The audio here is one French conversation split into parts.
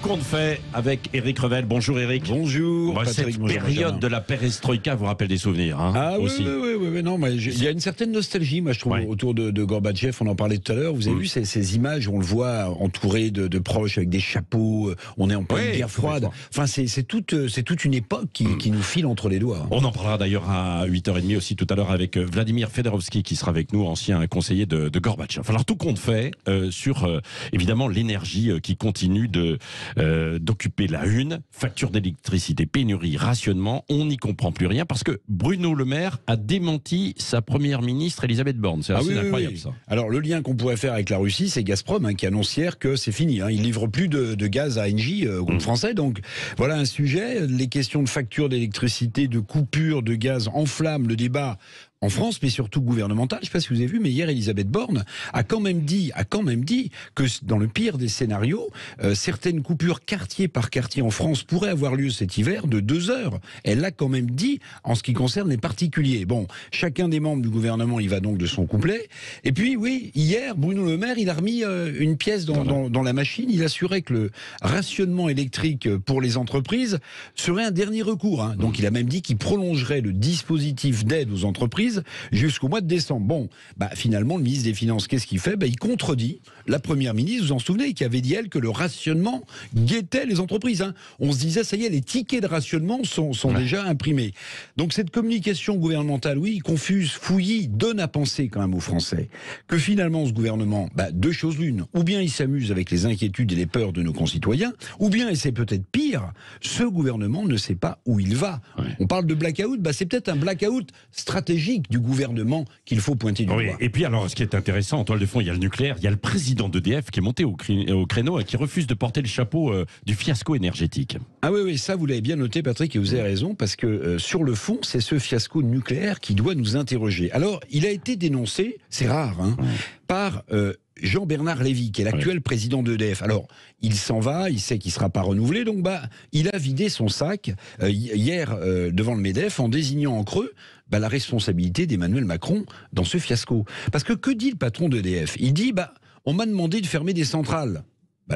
compte fait avec Éric Revel. Bonjour Éric. Bonjour. Cette période de la perestroïka vous rappelle des souvenirs, hein, Ah oui, aussi. oui, non, mais il y a une certaine nostalgie, moi je trouve, autour de Gorbatchev. On en parlait tout à l'heure. Vous avez vu ces images où on le voit entouré de proches avec des chapeaux. On est en pleine guerre froide. Enfin, c'est toute une époque qui nous file entre les doigts. On en parlera d'ailleurs à 8h30 aussi tout à l'heure avec Vladimir Fedorovski qui sera avec nous, ancien conseiller de Gorbatchev. Alors tout compte fait sur évidemment l'énergie qui continue d'occuper la une. Facture d'électricité, pénurie, rationnement. On n'y comprend plus rien parce que Bruno Le Maire a démenti sa première ministre Elisabeth Borne. C'est assez incroyable ça. Alors le lien qu'on pourrait faire avec la Russie, c'est Gazprom qui annonce hier que c'est fini. Il livre plus de gaz à Engie au groupe français. Donc voilà un sujet. Les questions de facture d'électricité, de coupure de gaz enflamment le débat en France, mais surtout gouvernemental. Je ne sais pas si vous avez vu, mais hier, Elisabeth Borne a quand même dit que dans le pire des scénarios, certaines coupures quartier par quartier en France pourraient avoir lieu cet hiver de 2 heures. Elle l'a quand même dit en ce qui concerne les particuliers. Bon, chacun des membres du gouvernement y va donc de son couplet. Et puis, oui, hier, Bruno Le Maire, il a remis une pièce dans la machine. Il assurait que le rationnement électrique pour les entreprises serait un dernier recours. Donc, il a même dit qu'il prolongerait le dispositif d'aide aux entreprises jusqu'au mois de décembre. Bon, finalement, le ministre des Finances, qu'est-ce qu'il fait ? Il contredit la première ministre, vous vous en souvenez, qui avait dit, elle, que le rationnement guettait les entreprises. On se disait, ça y est, les tickets de rationnement sont déjà imprimés. Donc cette communication gouvernementale, oui, confuse, fouillie, donne à penser quand même aux Français que finalement, ce gouvernement, deux choses l'une, ou bien il s'amuse avec les inquiétudes et les peurs de nos concitoyens, ou bien, et c'est peut-être pire, ce gouvernement ne sait pas où il va. On parle de blackout, c'est peut-être un blackout stratégique du gouvernement qu'il faut pointer du doigt. Et puis alors, ce qui est intéressant, en toile de fond, il y a le nucléaire, il y a le président d'EDF qui est monté au créneau et qui refuse de porter le chapeau du fiasco énergétique. Ah oui, ça vous l'avez bien noté Patrick, et vous avez raison, parce que sur le fond, c'est ce fiasco nucléaire qui doit nous interroger. Alors, il a été dénoncé, c'est rare, par Jean-Bernard Lévy, qui est l'actuel président d'EDF. Alors, il s'en va, il sait qu'il ne sera pas renouvelé, donc il a vidé son sac hier devant le MEDEF en désignant en creux la responsabilité d'Emmanuel Macron dans ce fiasco. Parce que dit le patron d'EDF ? Il dit, on m'a demandé de fermer des centrales.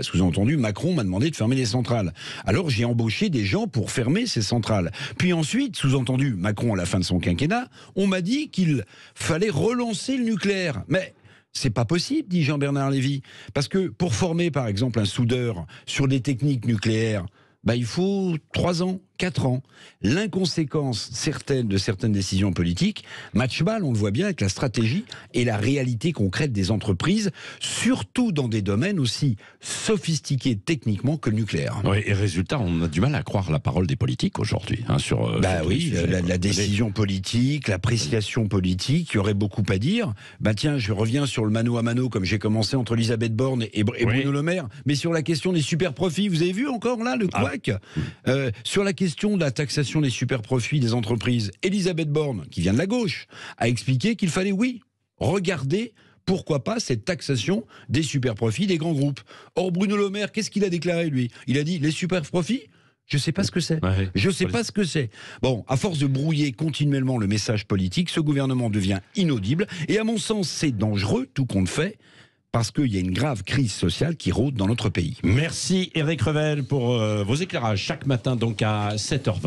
Sous-entendu, Macron m'a demandé de fermer les centrales. Alors j'ai embauché des gens pour fermer ces centrales. Puis ensuite, sous-entendu, Macron, à la fin de son quinquennat, on m'a dit qu'il fallait relancer le nucléaire. Mais c'est pas possible, dit Jean-Bernard Lévy. Parce que pour former, par exemple, un soudeur sur des techniques nucléaires, il faut 3 ans, 4 ans. L'inconséquence de certaines décisions politiques match mal, on le voit bien, avec la stratégie et la réalité concrète des entreprises, surtout dans des domaines aussi sophistiqués techniquement que le nucléaire. Oui, et résultat, on a du mal à croire la parole des politiques aujourd'hui. Sur la décision politique, l'appréciation politique, il y aurait beaucoup à dire. Tiens, je reviens sur le mano à mano, comme j'ai commencé entre Elisabeth Borne et Bruno Le Maire, mais sur la question des super profits, vous avez vu encore là le couac sur la question de la taxation des super-profits des entreprises, Elisabeth Borne, qui vient de la gauche, a expliqué qu'il fallait, regarder, pourquoi pas, cette taxation des super-profits des grands groupes. Or, Bruno Le Maire, qu'est-ce qu'il a déclaré, lui ? Il a dit, les super-profits ? Je ne sais pas ce que c'est. Je ne sais pas ce que c'est. Bon, à force de brouiller continuellement le message politique, ce gouvernement devient inaudible. Et à mon sens, c'est dangereux, tout compte fait, parce qu'il y a une grave crise sociale qui rôde dans notre pays. Merci Éric Revel pour vos éclairages chaque matin donc à 7h20.